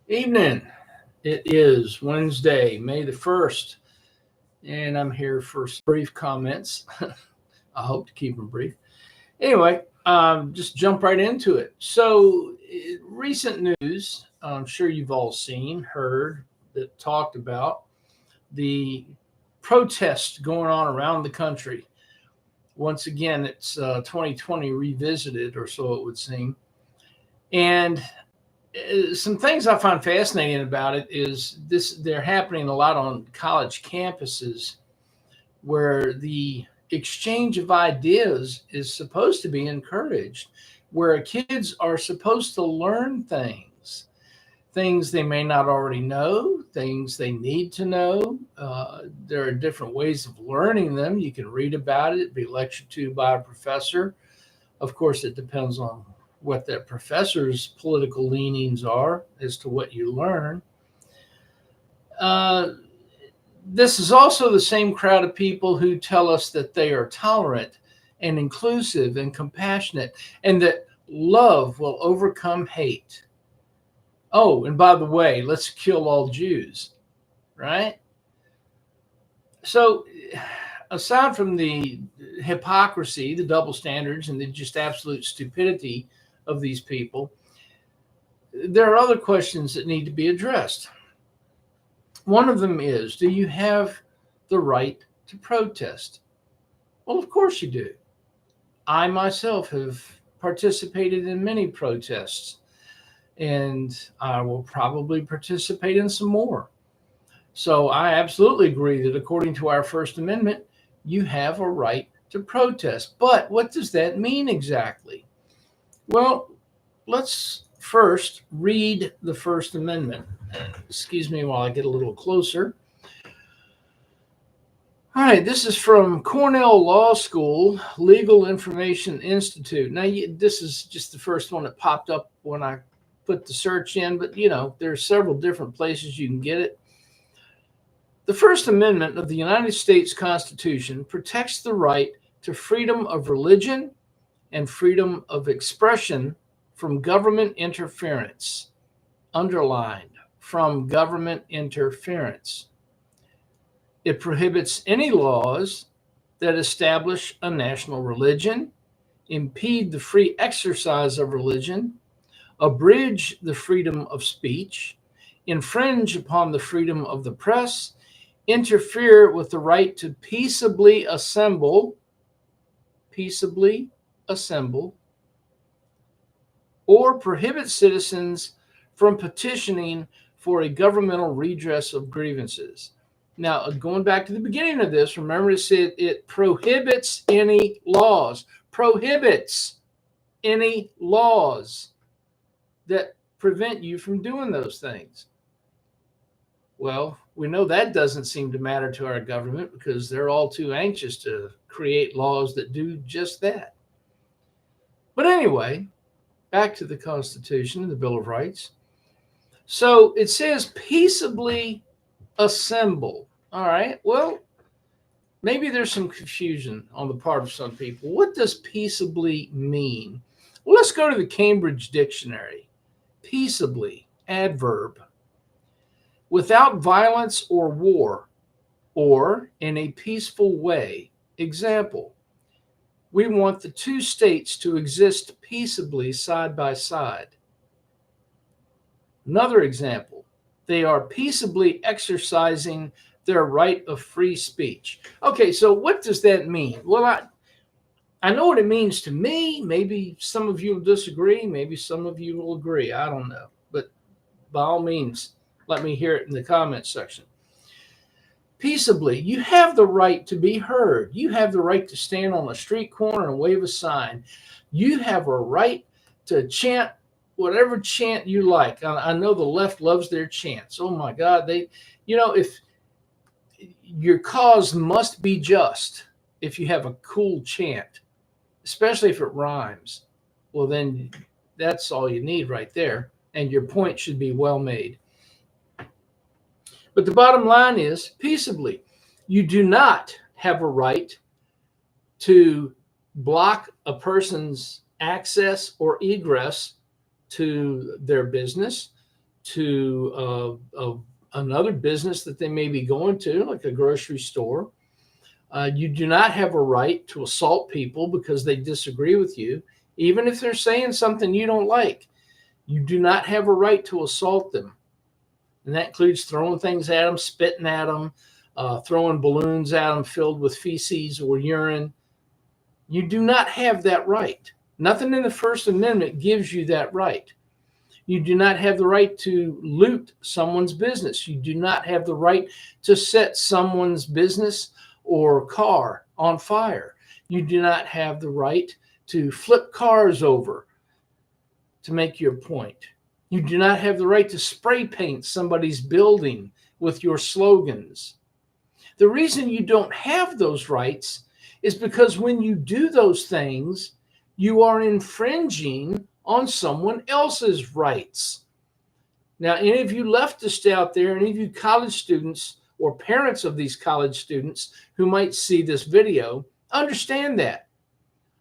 Evening. It is Wednesday, May the 1st, and I'm here for some brief comments. I hope to keep them brief. Anyway, just jump right into it. Recent news, I'm sure you've all seen, heard, that talked about the protests going on around the country. Once again, it's 2020 revisited, or so it would seem. And some things I find fascinating about it is this: they're happening a lot on college campuses where the exchange of ideas is supposed to be encouraged, where kids are supposed to learn things they may not already know, things they need to know. There are different ways of learning them. You can read about it, be lectured to by a professor. Of course, it depends on what that professor's political leanings are as to what you learn. Uh, this is also the same crowd of people who tell us that they are tolerant and inclusive and compassionate and that love will overcome hate. Oh, and by the way, let's kill all Jews, right? So, aside from the hypocrisy, the double standards, and the just absolute stupidity of these people, there are other questions that need to be addressed. One of them is, do you have the right to protest? Well, of course you do. I myself have participated in many protests, and I will probably participate in some more. So I absolutely agree that according to our First Amendment, you have a right to protest. But what does that mean exactly? Well, let's first read the First Amendment. Excuse me while I get a little closer. All right, this is from Cornell Law School, Legal Information Institute. Now, this is just the first one that popped up when I put the search in, but there are several different places you can get it. The First Amendment of the United States Constitution protects the right to freedom of religion and freedom of expression from government interference. Underlined, from government interference. It prohibits any laws that establish a national religion, impede the free exercise of religion, abridge the freedom of speech, infringe upon the freedom of the press, interfere with the right to peaceably assemble, or prohibit citizens from petitioning for a governmental redress of grievances. Now, going back to the beginning of this, remember it said it prohibits any laws, that prevent you from doing those things. Well, we know that doesn't seem to matter to our government because they're all too anxious to create laws that do just that. But anyway, back to the Constitution and the Bill of Rights. So it says peaceably assemble. All right. Well, maybe there's some confusion on the part of some people. What does peaceably mean? Well, let's go to the Cambridge Dictionary. Peaceably, adverb. Without violence or war, or in a peaceful way. Example, we want the two states to exist peaceably side by side. Another example, they are peaceably exercising their right of free speech. Okay, so what does that mean? Well, I know what it means to me. Maybe some of you will disagree. Maybe some of you will agree. I don't know. But by all means, let me hear it in the comments section. Peaceably, you have the right to be heard. You have the right to stand on a street corner and wave a sign. You have a right to chant whatever chant you like. I know the left loves their chants. Oh my God, if your cause must be just, if you have a cool chant, especially if it rhymes, well then that's all you need right there, and your point should be well made. But the bottom line is peaceably. You do not have a right to block a person's access or egress to their business, to another business that they may be going to, like a grocery store. You do not have a right to assault people because they disagree with you, even if they're saying something you don't like. You do not have a right to assault them. And that includes throwing things at them, spitting at them, throwing balloons at them filled with feces or urine. You do not have that right. Nothing in the First Amendment gives you that right. You do not have the right to loot someone's business. You do not have the right to set someone's business or car on fire. You do not have the right to flip cars over to make your point. You do not have the right to spray paint somebody's building with your slogans. The reason you don't have those rights is because when you do those things, you are infringing on someone else's rights. Now, any of you leftists out there, any of you college students or parents of these college students who might see this video, understand that.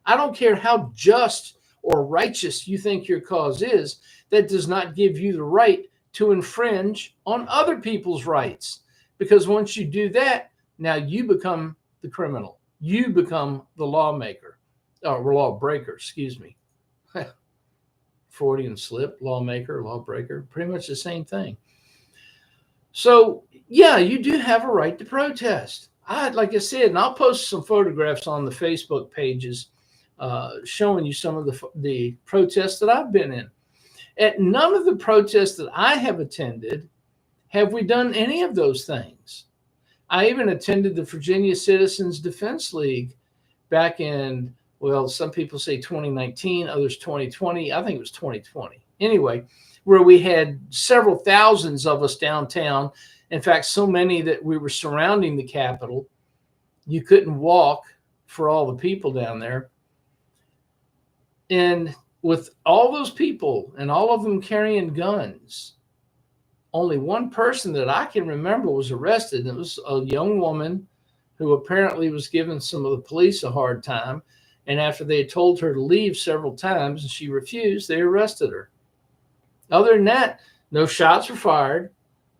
I don't care how just or righteous you think your cause is, that does not give you the right to infringe on other people's rights. Because once you do that, now you become the criminal. You become the lawmaker, or lawbreaker, excuse me. Freudian slip, lawmaker, lawbreaker, pretty much the same thing. So, yeah, you do have a right to protest. Like I said, and I'll post some photographs on the Facebook pages showing you some of the protests that I've been in. At none of the protests that I have attended have we done any of those things. I even attended the Virginia Citizens Defense League back in, well, some people say 2019, others 2020. I think it was 2020. Anyway, where we had several thousands of us downtown. In fact, so many that we were surrounding the Capitol. You couldn't walk for all the people down there. And with all those people and all of them carrying guns, only one person that I can remember was arrested. And it was a young woman who apparently was giving some of the police a hard time. And after they had told her to leave several times and she refused, they arrested her. Other than that, no shots were fired,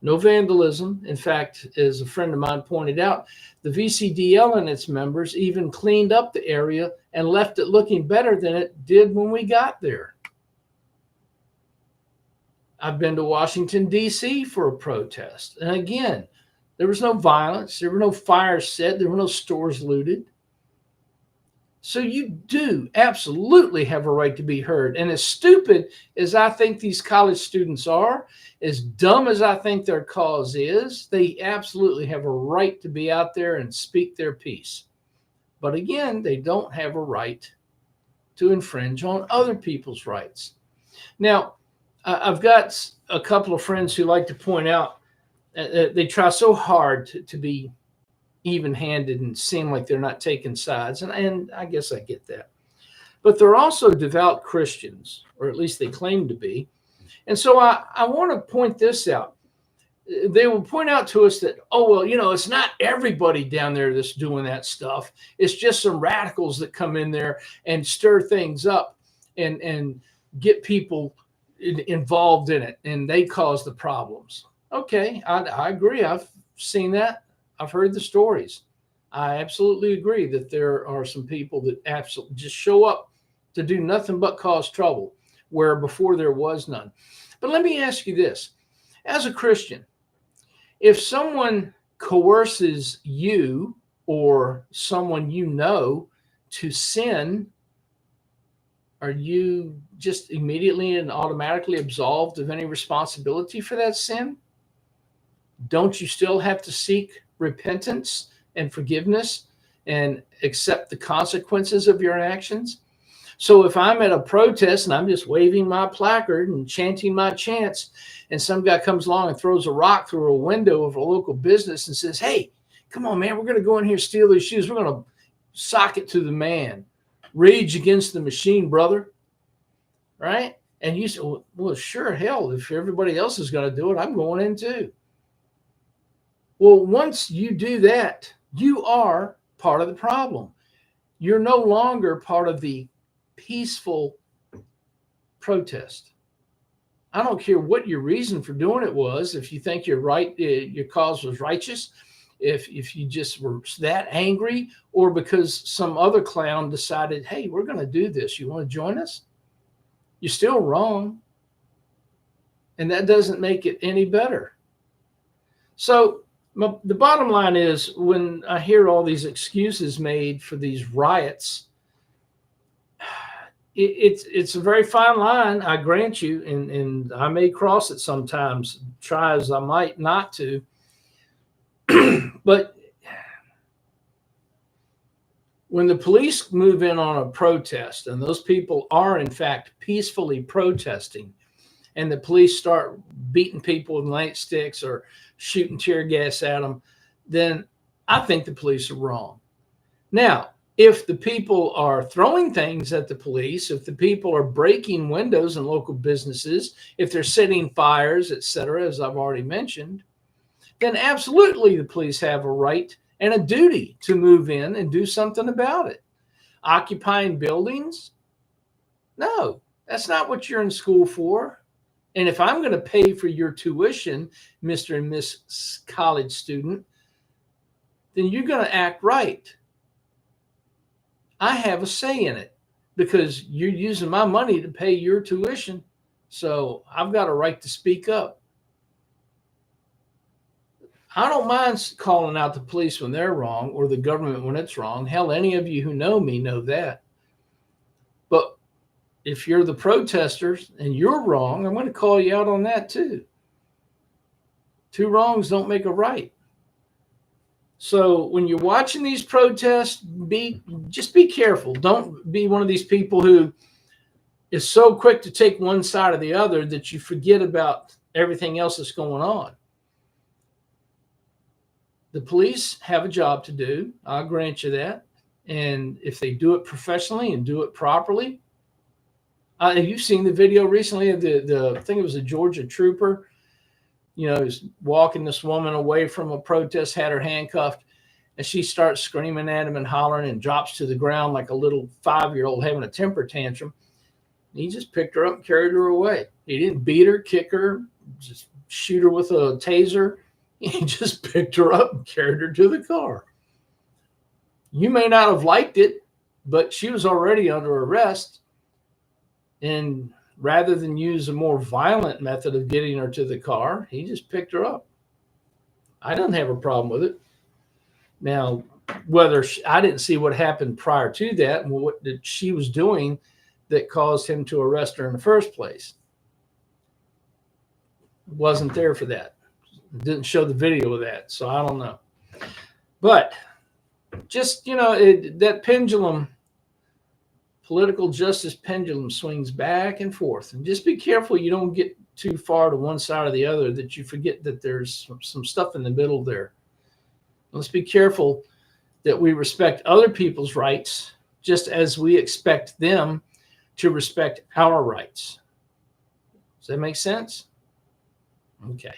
no vandalism. In fact, as a friend of mine pointed out, the VCDL and its members even cleaned up the area and left it looking better than it did when we got there. I've been to Washington, D.C. for a protest. And again, there was no violence. There were no fires set. There were no stores looted. So you do absolutely have a right to be heard. And as stupid as I think these college students are, as dumb as I think their cause is, they absolutely have a right to be out there and speak their piece. But again, they don't have a right to infringe on other people's rights. Now, I've got a couple of friends who like to point out they try so hard to be even-handed and seem like they're not taking sides. And I guess I get that. But they're also devout Christians, or at least they claim to be. And so I want to point this out. They will point out to us that, oh, well, it's not everybody down there that's doing that stuff. It's just some radicals that come in there and stir things up and get people involved in it, and they cause the problems. Okay, I agree. I've seen that. I've heard the stories. I absolutely agree that there are some people that absolutely just show up to do nothing but cause trouble, where before there was none. But let me ask you this. As a Christian, if someone coerces you or someone you know to sin, are you just immediately and automatically absolved of any responsibility for that sin? Don't you still have to seek repentance and forgiveness and accept the consequences of your actions? So if I'm at a protest and I'm just waving my placard and chanting my chants, and some guy comes along and throws a rock through a window of a local business and says, hey, come on, man, we're going to go in here, steal these shoes. We're going to sock it to the man. Rage against the machine, brother. Right? And you say, well, sure, hell, if everybody else is going to do it, I'm going in too. Well, once you do that, you are part of the problem. You're no longer part of the peaceful protest. I don't care what your reason for doing it was. If you think you're right, your cause was righteous, if you just were that angry, or because some other clown decided, hey, we're going to do this. You want to join us? You're still wrong. And that doesn't make it any better. So the bottom line is, when I hear all these excuses made for these riots, it's a very fine line, I grant you, and I may cross it sometimes, try as I might not to. But when the police move in on a protest, and those people are in fact peacefully protesting, and the police start beating people with nightsticks or shooting tear gas at them, then I think the police are wrong. Now, if the people are throwing things at the police, if the people are breaking windows in local businesses, if they're setting fires, etc., as I've already mentioned, then absolutely the police have a right and a duty to move in and do something about it. Occupying buildings? No, that's not what you're in school for. And if I'm going to pay for your tuition, Mr. and Miss College student, then you're going to act right. I have a say in it because you're using my money to pay your tuition. So I've got a right to speak up. I don't mind calling out the police when they're wrong, or the government when it's wrong. Hell, any of you who know me know that. But if you're the protesters and you're wrong, I'm going to call you out on that too. Two wrongs don't make a right. So when you're watching these protests, just be careful. Don't be one of these people who is so quick to take one side or the other that you forget about everything else that's going on. The police have a job to do. I'll grant you that. And if they do it professionally and do it properly, have you seen the video recently of I think it was a Georgia trooper, was walking this woman away from a protest, had her handcuffed, and she starts screaming at him and hollering and drops to the ground like a little 5-year-old having a temper tantrum. And he just picked her up and carried her away. He didn't beat her, kick her, just shoot her with a taser. He just picked her up and carried her to the car. You may not have liked it, but she was already under arrest. And rather than use a more violent method of getting her to the car, he just picked her up. I don't have a problem with it. Now, I didn't see what happened prior to that and what that she was doing that caused him to arrest her in the first place. Wasn't there for that. Didn't show the video of that, so I don't know. But just, that pendulum, political justice pendulum, swings back and forth. And just be careful you don't get too far to one side or the other, that you forget that there's some stuff in the middle there. Let's be careful that we respect other people's rights just as we expect them to respect our rights. Does that make sense? Okay.